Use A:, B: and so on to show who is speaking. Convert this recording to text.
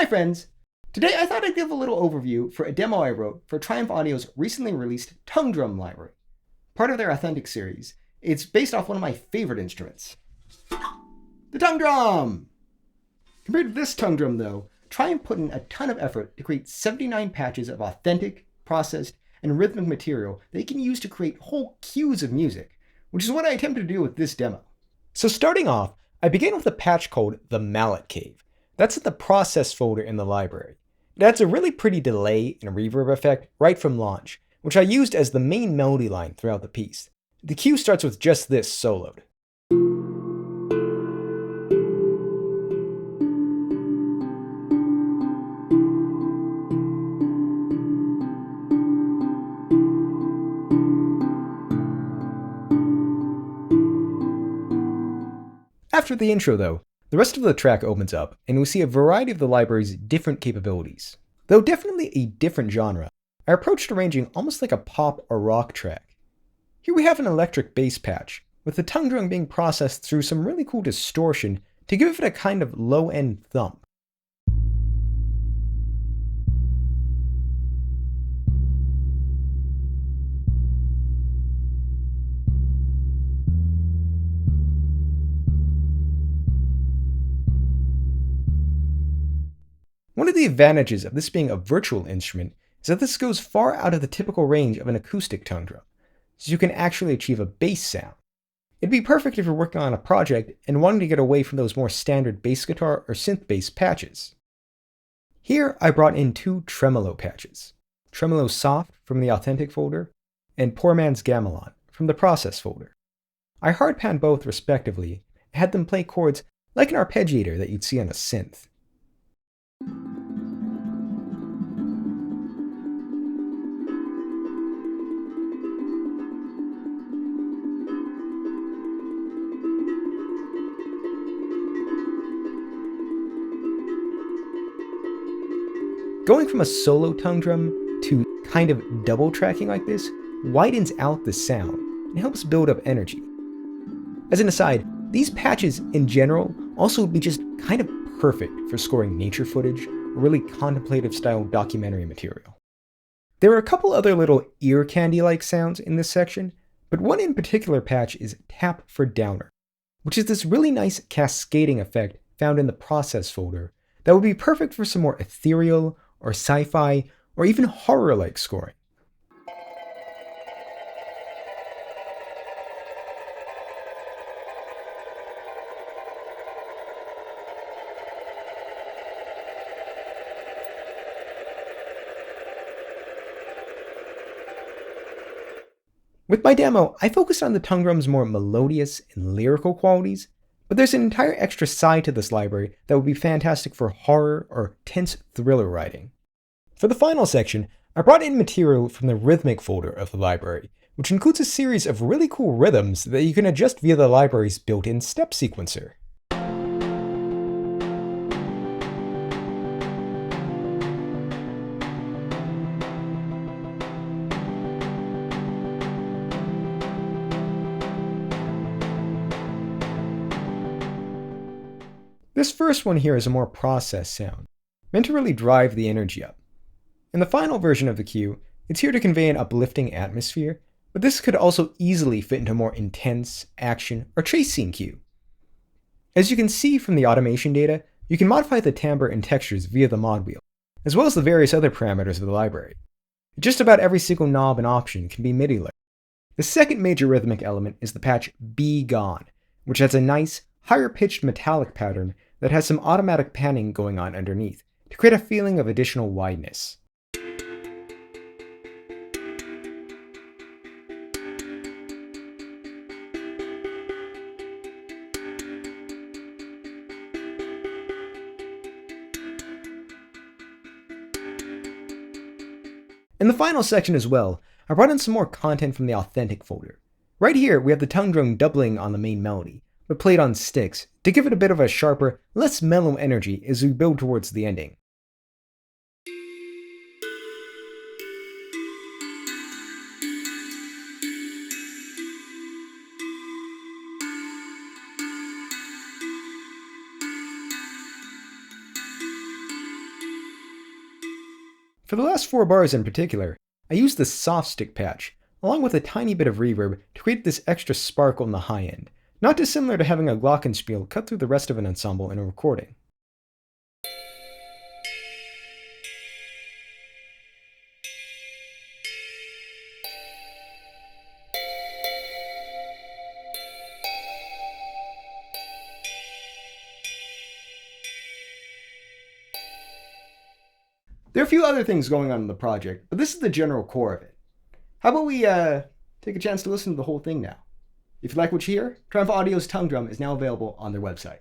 A: Hi friends! Today I thought I'd give a little overview for a demo I wrote for Triumph Audio's recently released Tongue Drum library, part of their Authentic series. It's based off one of my favorite instruments, the tongue drum! Compared to this tongue drum though, Triumph put in a ton of effort to create 79 patches of authentic, processed, and rhythmic material that you can use to create whole cues of music, which is what I attempted to do with this demo. So starting off, I began with a patch called the Mallet Cave. That's in the process folder in the library. It adds a really pretty delay and reverb effect right from launch, which I used as the main melody line throughout the piece. The cue starts with just this soloed. After the intro though, the rest of the track opens up, and we see a variety of the library's different capabilities. Though definitely a different genre, I approached arranging almost like a pop or rock track. Here we have an electric bass patch, with the tongue drum being processed through some really cool distortion to give it a kind of low-end thump. One of the advantages of this being a virtual instrument is that this goes far out of the typical range of an acoustic tongue drum, so you can actually achieve a bass sound. It'd be perfect if you're working on a project and wanting to get away from those more standard bass guitar or synth bass patches. Here I brought in two tremolo patches, Tremolo Soft from the Authentic folder, and Poor Man's Gamelan from the Process folder. I hard panned both respectively and had them play chords like an arpeggiator that you'd see on a synth. Going from a solo tongue drum to kind of double tracking like this widens out the sound and helps build up energy. As an aside, these patches in general also would be just kind of perfect for scoring nature footage or really contemplative style documentary material. There are a couple other little ear candy-like sounds in this section, but one in particular patch is Tap for Downer, which is this really nice cascading effect found in the Process folder that would be perfect for some more ethereal or sci-fi or even horror-like scoring. With my demo, I focused on the tongue drum's more melodious and lyrical qualities, but there's an entire extra side to this library that would be fantastic for horror or tense thriller writing. For the final section, I brought in material from the rhythmic folder of the library, which includes a series of really cool rhythms that you can adjust via the library's built-in step sequencer. This first one here is a more processed sound, meant to really drive the energy up. In the final version of the cue, it's here to convey an uplifting atmosphere, but this could also easily fit into a more intense, action, or chase scene cue. As you can see from the automation data, you can modify the timbre and textures via the mod wheel, as well as the various other parameters of the library. Just about every single knob and option can be MIDI-like. The second major rhythmic element is the patch Be Gone, which has a nice, higher-pitched metallic pattern that has some automatic panning going on underneath to create a feeling of additional wideness. In the final section as well, I brought in some more content from the Authentic folder. Right here, we have the tongue drum doubling on the main melody, but played on sticks to give it a bit of a sharper, less mellow energy as we build towards the ending. For the last 4 bars in particular, I used the soft stick patch, along with a tiny bit of reverb to create this extra sparkle in the high end, not dissimilar to having a glockenspiel cut through the rest of an ensemble in a recording. There are a few other things going on in the project, but this is the general core of it. How about we take a chance to listen to the whole thing now? If you like what you hear, Triumph Audio's Tongue Drum is now available on their website.